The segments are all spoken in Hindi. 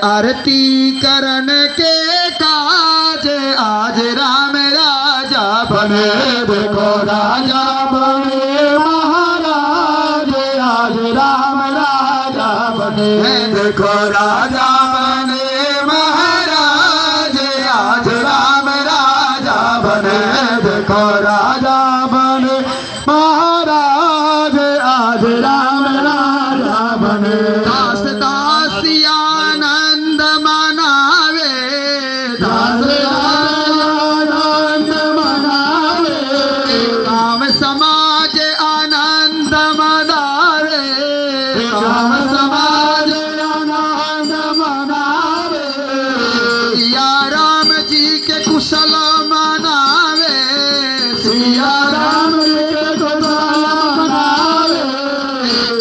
आरती करन के काज आज राम राजा बने। देखो राजा बने महाराज आज राम राजा बने। देखो राजा बने महाराज आज राम राजा बने। देखो राजा बने महाराज आज राम राजा बने। दास दासी आनंद मनावे दास आनंद मनावे। काम समाज आनंद मनावे काम समाज आनंद मनावे। सिया राम जी के कुशल मनावे सिया राम जी के कुशल मनावे।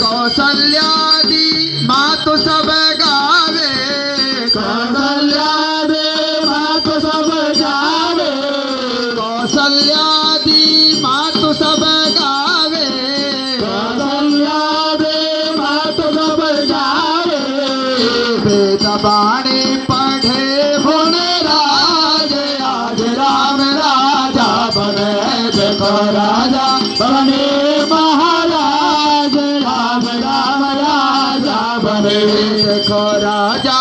कौशल्यादि मातु सब गावे कौशल्यादि मातु सब गावे। कौशल्यादि मातु सब गावे कौशल्यादि मातु सब गावे। वेद बाणी पढ़े होने राज आज राम राजा बने। देखो राजा बने महाराज राम राम राजा बने। देखो राजा